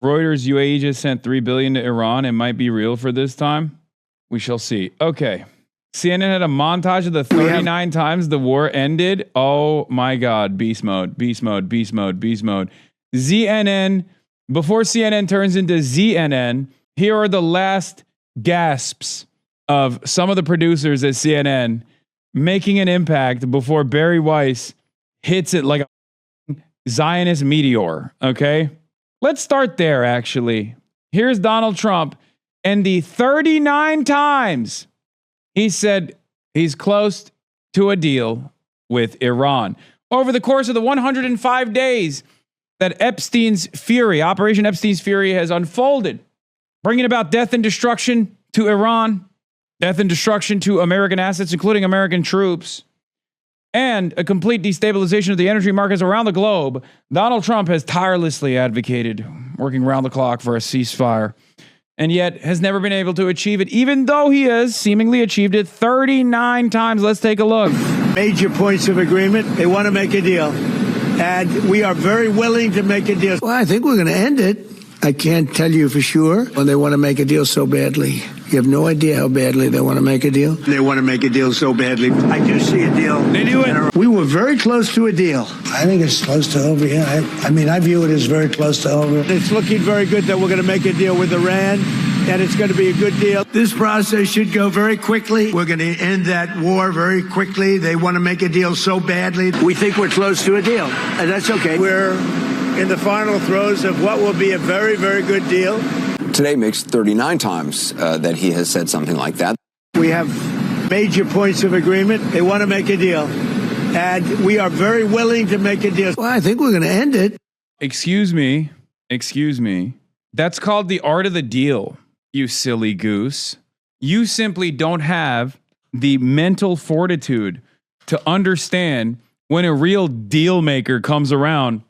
Reuters UAE just sent $3 billion to Iran. It might be real for this time. We shall see. Okay. CNN had a montage of the 39 times the war ended. Oh my God. Beast mode, beast mode, beast mode, beast mode. ZNN. Before CNN turns into ZNN, here are the last gasps of some of the producers at CNN making an impact before Barry Weiss hits it like a Zionist meteor. Okay. Let's start there, actually. Here's Donald Trump, and the 39 times he said he's close to a deal with Iran. Over the course of the 105 days that Epstein's Fury, Operation Epstein's Fury, has unfolded, bringing about death and destruction to Iran, death and destruction to American assets, including American troops, and a complete destabilization of the energy markets around the globe, Donald Trump has tirelessly advocated, working round the clock for a ceasefire, and yet has never been able to achieve it, even though he has seemingly achieved it 39 times. Let's take a look. Major points of agreement. They want to make a deal. And we are very willing to make a deal. Well, I think we're going to end it. I can't tell you for sure when they want to make a deal so badly. You have no idea how badly they want to make a deal. They want to make a deal so badly. I do see a deal. They do it. We were very close to a deal. I think it's close to over, yeah. I mean, I view it as very close to over. It's looking very good that we're going to make a deal with Iran, and it's going to be a good deal. This process should go very quickly. We're going to end that war very quickly. They want to make a deal so badly. We think we're close to a deal, and that's okay. We're in the final throes of what will be a very, very good deal. Today makes 39 times that he has said something like that. We have major points of agreement. They want to make a deal, and we are very willing to make a deal. Well, I think we're going to end it. Excuse me. Excuse me. That's called the art of the deal, you silly goose. You simply don't have the mental fortitude to understand when a real deal maker comes around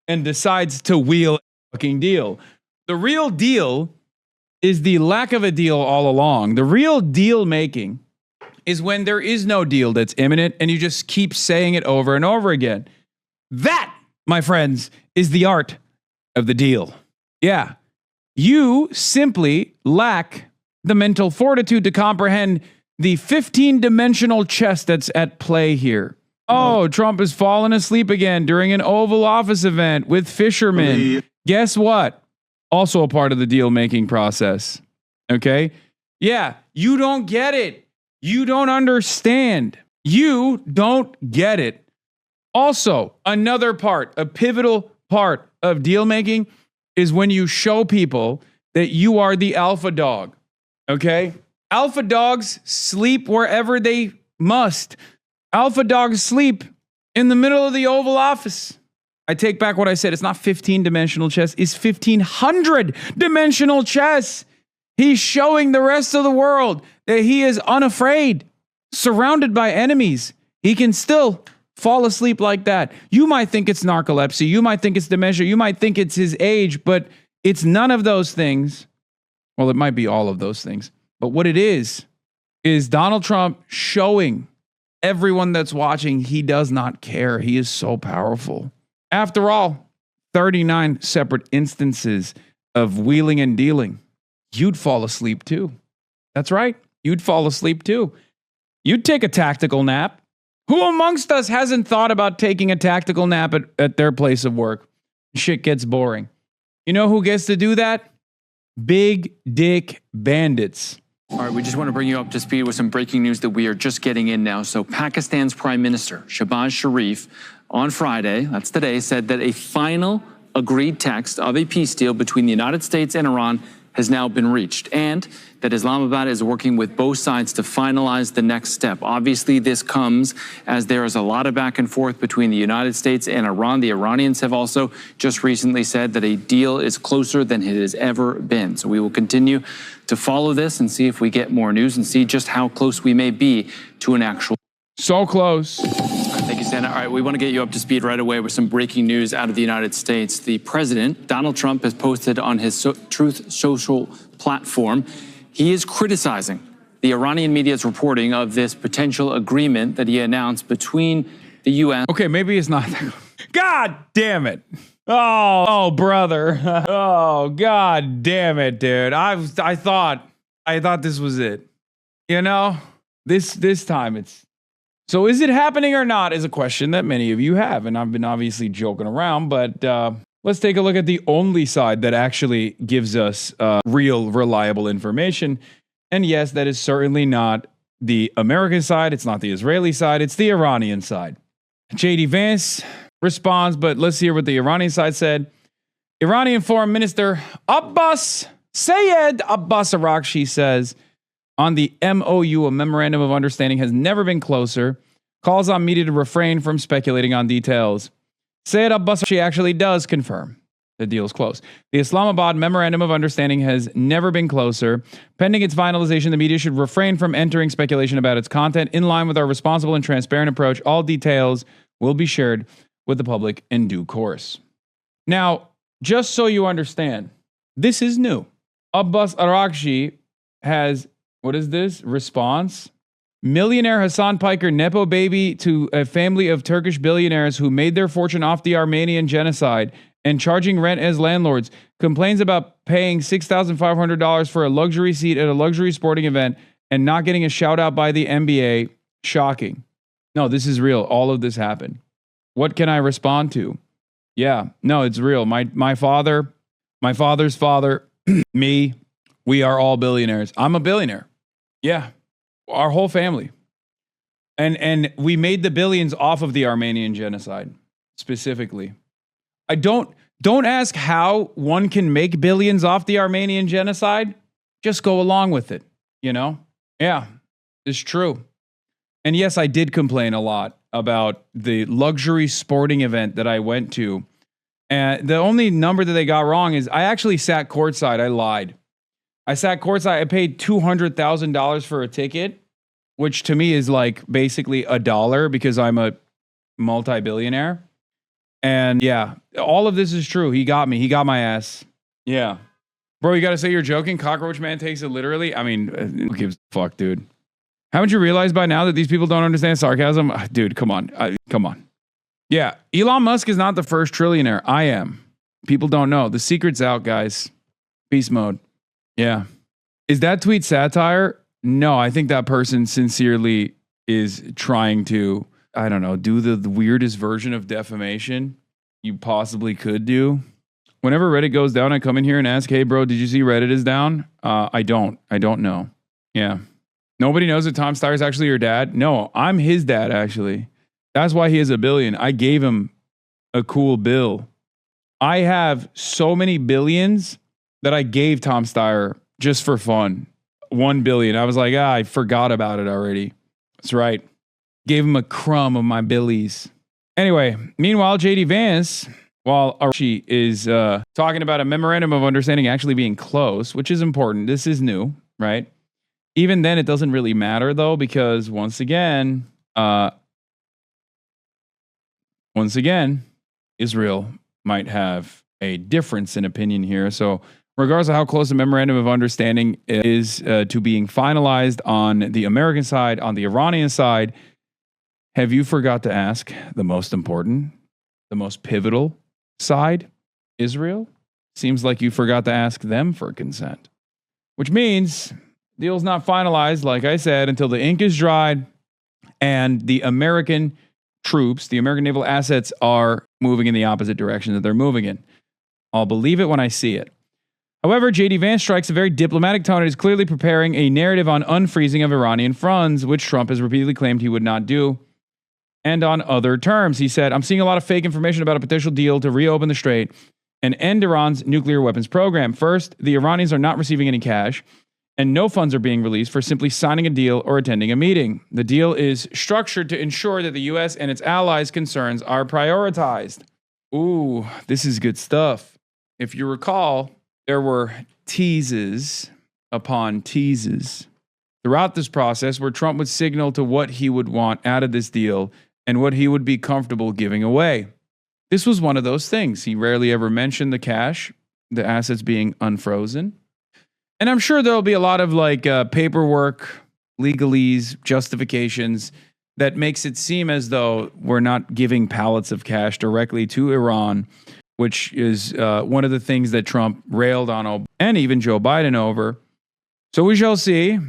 and decides to wheel a fucking deal. The real deal is the lack of a deal all along. The real deal making is when there is no deal that's imminent and you just keep saying it over and over again. That, my friends, is the art of the deal. Yeah. You simply lack the mental fortitude to comprehend the 15-dimensional chess that's at play here. Oh, Trump has fallen asleep again during an Oval Office event with fishermen. Guess what? Also a part of the deal-making process. Okay? Yeah, you don't get it. You don't understand. You don't get it. Also, another part, a pivotal part of deal-making is when you show people that you are the alpha dog. Okay? Alpha dogs sleep wherever they must. Alpha dogs sleep in the middle of the Oval Office. I take back what I said. It's not 15-dimensional chess. It's 1,500-dimensional chess. He's showing the rest of the world that he is unafraid, surrounded by enemies. He can still fall asleep like that. You might think it's narcolepsy. You might think it's dementia. You might think it's his age, but it's none of those things. Well, it might be all of those things. But what it is Donald Trump showing everyone that's watching he does not care. He is so powerful. After all, 39 separate instances of wheeling and dealing. You'd fall asleep too. That's right. You'd fall asleep too. You'd take a tactical nap. Who amongst us hasn't thought about taking a tactical nap at their place of work? Shit gets boring. You know who gets to do that? Big dick bandits. All right, we just want to bring you up to speed with some breaking news that we are just getting in now. So Pakistan's Prime Minister, Shehbaz Sharif, on Friday, that's today, said that a final agreed text of a peace deal between the United States and Iran has now been reached, and that Islamabad is working with both sides to finalize the next step. Obviously, this comes as there is a lot of back and forth between the United States and Iran. The Iranians have also just recently said that a deal is closer than it has ever been. So we will continue to follow this and see if we get more news and see just how close we may be to an actual. So close. Thank you, Santa. All right, we want to get you up to speed right away with some breaking news out of the United States. The president, Donald Trump, has posted on his Truth Social platform. He is criticizing the Iranian media's reporting of this potential agreement that he announced between the U.S. Okay, maybe it's not. God damn it. Oh, brother. Oh, god damn it, dude. I thought this was it. You know, this time it's. So is it happening or not is a question that many of you have, and I've been obviously joking around, but let's take a look at the only side that actually gives us real, reliable information. And yes, that is certainly not the American side. It's not the Israeli side. It's the Iranian side. J.D. Vance responds, but let's hear what the Iranian side said. Iranian Foreign Minister Sayed Abbas Araghchi says, on the MOU, a memorandum of understanding has never been closer, calls on media to refrain from speculating on details. Sayed Abbas Araghchi actually does confirm the deal is close. The Islamabad memorandum of understanding has never been closer. Pending its finalization, the media should refrain from entering speculation about its content. In line with our responsible and transparent approach, all details will be shared with the public in due course. Now, just so you understand, this is new. Abbas Araghchi has, what is this? Response. Millionaire Hasan Piker, Nepo baby to a family of Turkish billionaires who made their fortune off the Armenian genocide and charging rent as landlords, complains about paying $6,500 for a luxury seat at a luxury sporting event and not getting a shout out by the NBA. Shocking. No, this is real. All of this happened. What can I respond to? Yeah, no, it's real. My father, my father's father, me, we are all billionaires. I'm a billionaire. Yeah, our whole family. And we made the billions off of the Armenian genocide, specifically. I don't ask how one can make billions off the Armenian genocide. Just go along with it, you know? Yeah, it's true. And yes, I did complain a lot about the luxury sporting event that I went to. And the only number that they got wrong is I actually sat courtside. I lied. I sat courtside. I paid $200,000 for a ticket, which to me is like basically $1 because I'm a multi-billionaire. And yeah, all of this is true. He got me. He got my ass. Yeah. Bro, you got to say you're joking. Cockroach Man takes it literally. I mean, who gives a fuck, dude? Haven't you realized by now that these people don't understand sarcasm? Dude, come on. Come on. Yeah. Elon Musk is not the first trillionaire. I am. People don't know. The secret's out, guys. Beast mode. Yeah. Is that tweet satire? No, I think that person sincerely is trying to, I don't know, do the weirdest version of defamation you possibly could do. Whenever Reddit goes down, I come in here and ask, hey, bro, did you see Reddit is down? I don't know. Yeah. Nobody knows that Tom Steyer's actually your dad? No, I'm his dad, actually. That's why he has $1 billion. I gave him a cool bill. I have so many billions that I gave Tom Steyer just for fun. $1 billion. I was like, I forgot about it already. That's right. Gave him a crumb of my billies. Anyway, meanwhile, J.D. Vance, while Araghchi is talking about a memorandum of understanding actually being close, which is important. This is new, right? Even then, it doesn't really matter, though, because once again, Israel might have a difference in opinion here. So regardless of how close a memorandum of understanding is to being finalized on the American side, on the Iranian side, have you forgot to ask the most important, the most pivotal side, Israel? Seems like you forgot to ask them for consent, which means deal's not finalized, like I said, until the ink is dried and the American troops, the American naval assets are moving in the opposite direction that they're moving in. I'll believe it when I see it. However, J.D. Vance strikes a very diplomatic tone and is clearly preparing a narrative on unfreezing of Iranian funds, which Trump has repeatedly claimed he would not do. And on other terms, he said, I'm seeing a lot of fake information about a potential deal to reopen the strait and end Iran's nuclear weapons program. First, the Iranians are not receiving any cash, and no funds are being released for simply signing a deal or attending a meeting. The deal is structured to ensure that the U.S. and its allies' concerns are prioritized. Ooh, this is good stuff. If you recall, there were teases upon teases throughout this process where Trump would signal to what he would want out of this deal and what he would be comfortable giving away. This was one of those things. He rarely ever mentioned the cash, the assets being unfrozen. And I'm sure there'll be a lot of paperwork, legalese, justifications that makes it seem as though we're not giving pallets of cash directly to Iran which is one of the things that Trump railed on and even Joe Biden over. So we shall see.